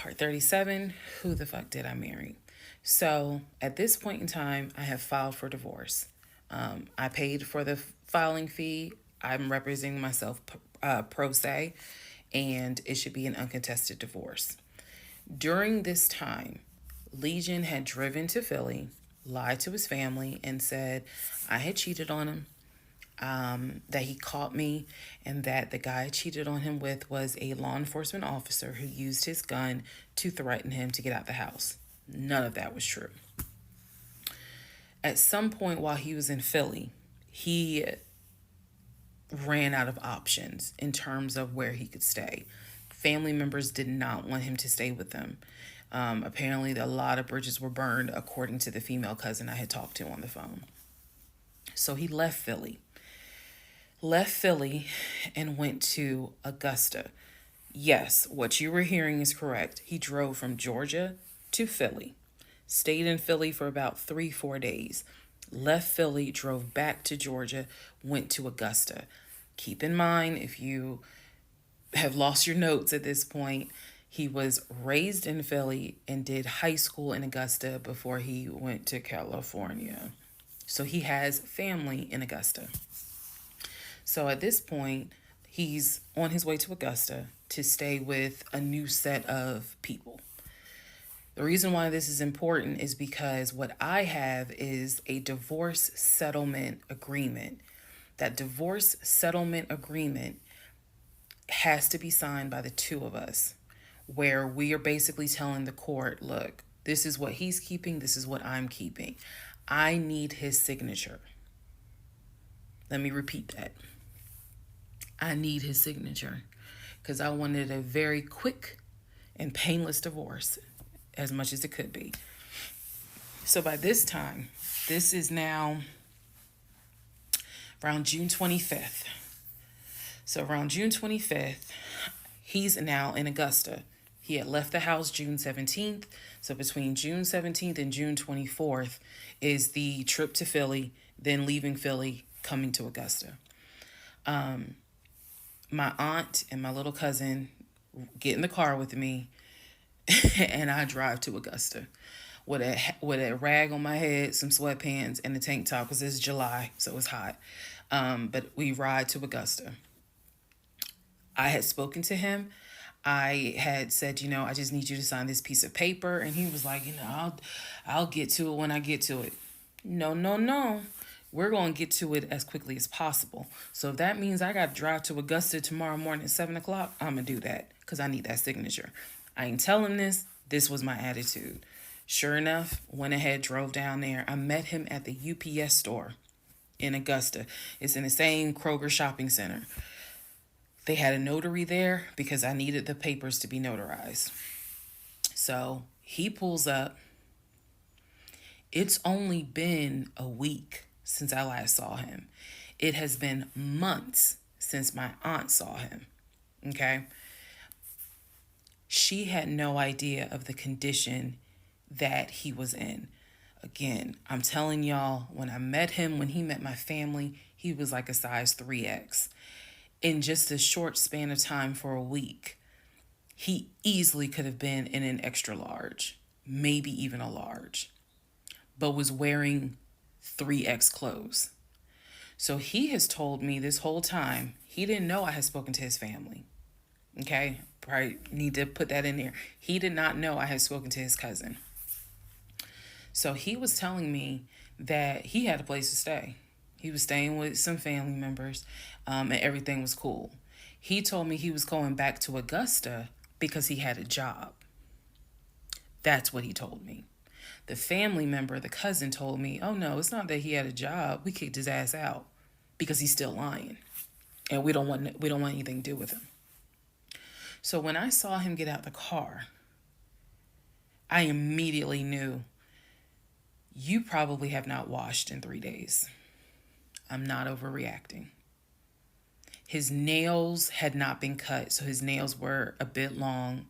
Part 37, who the fuck did I marry? So at this point in time, I have filed for divorce. I paid for the filing fee. I'm representing myself pro se, and it should be an uncontested divorce. During this time, Legion had driven to Philly, lied to his family, and said I had cheated on him, that he caught me, and that the guy I cheated on him with was a law enforcement officer who used his gun to threaten him to get out the house. None of that was true. At some point while he was in Philly, he ran out of options in terms of where he could stay. Family members did not want him to stay with them. Apparently, a lot of bridges were burned, according to the female cousin I had talked to on the phone. So he left Philly and went to Augusta. Yes, what you were hearing is correct. He drove from Georgia to Philly, stayed in Philly for about 3, 4 days, left Philly, drove back to Georgia, went to Augusta. Keep in mind, if you have lost your notes at this point, he was raised in Philly and did high school in Augusta before he went to California. So he has family in Augusta. So at this point, he's on his way to Augusta to stay with a new set of people. The reason why this is important is because what I have is a divorce settlement agreement. That divorce settlement agreement has to be signed by the two of us, where we are basically telling the court, look, this is what he's keeping, this is what I'm keeping. I need his signature. Let me repeat that. I need his signature because I wanted a very quick and painless divorce, as much as it could be. So by this time, this is now around June 25th. So around June 25th, he's now in Augusta. He had left the house June 17th. So between June 17th and June 24th is the trip to Philly, then leaving Philly, coming to Augusta. My aunt and my little cousin get in the car with me and I drive to Augusta with a rag on my head, some sweatpants, and a tank top because it's July, so it's hot. But we ride to Augusta. I had spoken to him. I had said, I just need you to sign this piece of paper, and he was like, I'll get to it when I get to it. No, no, no. We're going to get to it as quickly as possible. So if that means I got to drive to Augusta tomorrow morning at 7 o'clock, I'm going to do that because I need that signature. I ain't telling this. This was my attitude. Sure enough, went ahead, drove down there. I met him at the UPS store in Augusta. It's in the same Kroger shopping center. They had a notary there because I needed the papers to be notarized. So he pulls up. It's only been a week since I last saw him. It has been months since my aunt saw him. Okay? She had no idea of the condition that he was in. Again, I'm telling y'all, when I met him, when he met my family, he was like a size 3X. In just a short span of time for a week, he easily could have been in an extra large, maybe even a large, but was wearing 3X clothes. So he has told me this whole time, he didn't know I had spoken to his family. Okay, probably need to put that in there. He did not know I had spoken to his cousin. So he was telling me that he had a place to stay. He was staying with some family members, and everything was cool. He told me he was going back to Augusta because he had a job. That's what he told me. The family member, the cousin, told me, oh no, it's not that he had a job. We kicked his ass out because he's still lying. And we don't want anything to do with him. So when I saw him get out the car, I immediately knew, you probably have not washed in 3 days. I'm not overreacting. His nails had not been cut, so his nails were a bit long.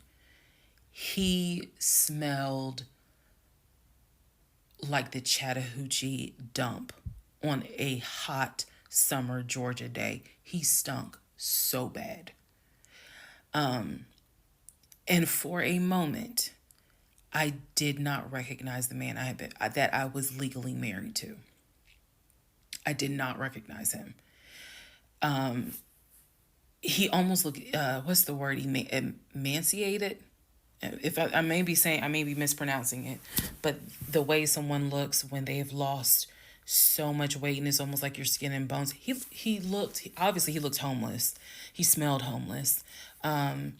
He smelled like the Chattahoochee dump on a hot summer Georgia day. He stunk so bad. And for a moment, I did not recognize the man that I was legally married to. I did not recognize him. He almost looked, what's the word? Emaciated. If I may be saying, I may be mispronouncing it, but the way someone looks when they've lost so much weight and it's almost like your skin and bones. He looked, obviously he looked homeless. He smelled homeless. And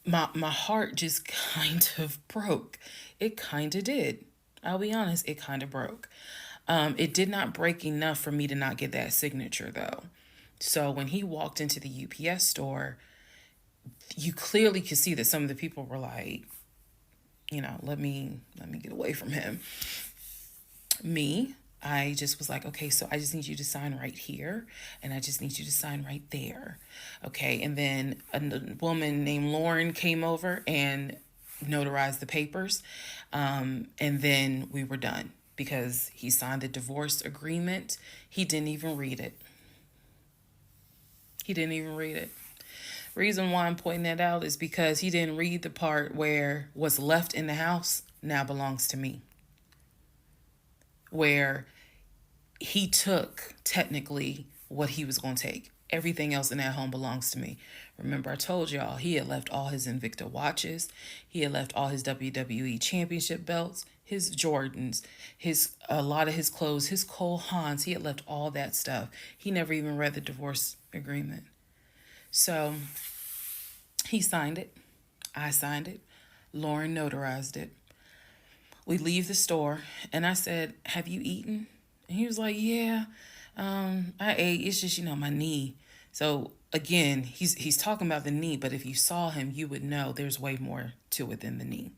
my heart just kind of broke. It kind of did. I'll be honest, it kind of broke. It did not break enough for me to not get that signature though. So when he walked into the UPS store, you clearly could see that some of the people were like, let me get away from him. Me, I just was like, okay, so I just need you to sign right here, and I just need you to sign right there. Okay, and then a woman named Lauren came over and notarized the papers. And then we were done because he signed the divorce agreement. He didn't even read it. He didn't even read it. Reason why I'm pointing that out is because he didn't read the part where what's left in the house now belongs to me. Where he took technically what he was going to take. Everything else in that home belongs to me. Remember, I told y'all he had left all his Invicta watches. He had left all his WWE championship belts, his Jordans, a lot of his clothes, his Cole Haans. He had left all that stuff. He never even read the divorce agreement. So he signed it. I signed it. Lauren notarized it. We leave the store, and I said, "Have you eaten?" And he was like, "Yeah, I ate. It's just, my knee." So again, he's talking about the knee, but if you saw him, you would know there's way more to it than the knee.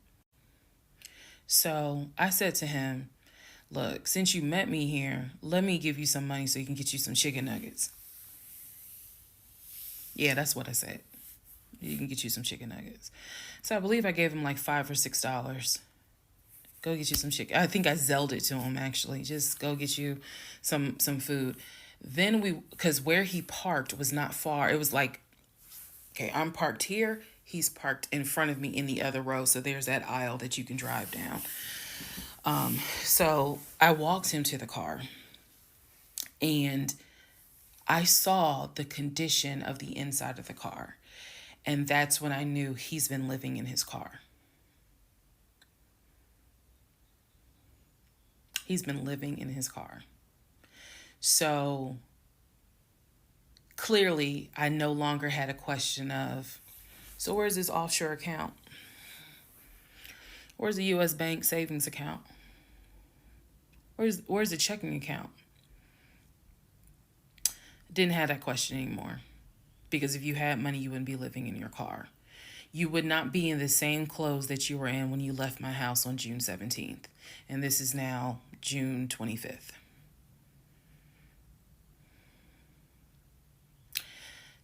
So I said to him, "Look, since you met me here, let me give you some money so you can get you some chicken nuggets." Yeah, that's what I said. You can get you some chicken nuggets. So I believe I gave him like $5 or $6. Go get you some chicken. I think I Zelled it to him actually. Just go get you some food. Then because where he parked was not far. It was like, okay, I'm parked here. He's parked in front of me in the other row. So there's that aisle that you can drive down. So I walked him to the car, and I saw the condition of the inside of the car. And that's when I knew he's been living in his car. He's been living in his car. So clearly, I no longer had a question of, so where's this offshore account? Where's the U.S. bank savings account? Where's the checking account? Didn't have that question anymore. Because if you had money, you wouldn't be living in your car. You would not be in the same clothes that you were in when you left my house on June 17th. And this is now June 25th.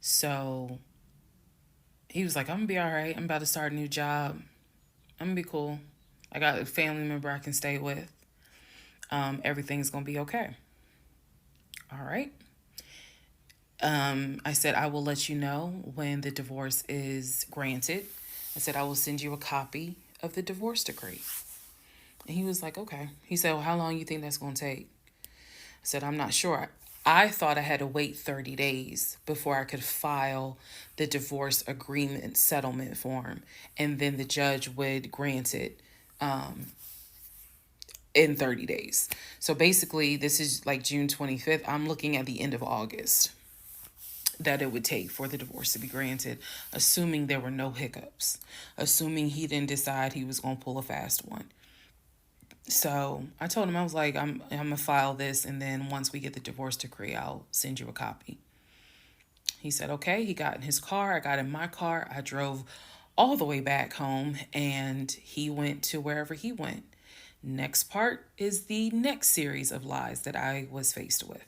So he was like, "I'm going to be all right. I'm about to start a new job. I'm going to be cool. I got a family member I can stay with. Everything's going to be okay." All right. I said, "I will let you know when the divorce is granted." I said, "I will send you a copy of the divorce decree." And he was like, "Okay." He said, "Well, how long you think that's going to take?" I said, "I'm not sure." I thought I had to wait 30 days before I could file the divorce agreement settlement form, and then the judge would grant it in 30 days. So basically, this is like June 25th. I'm looking at the end of August that it would take for the divorce to be granted, assuming there were no hiccups, assuming he didn't decide he was going to pull a fast one. So I told him, I was like, I'm going to file this, and then once we get the divorce decree, I'll send you a copy. He said, okay. He got in his car. I got in my car. I drove all the way back home, and he went to wherever he went. Next part is the next series of lies that I was faced with.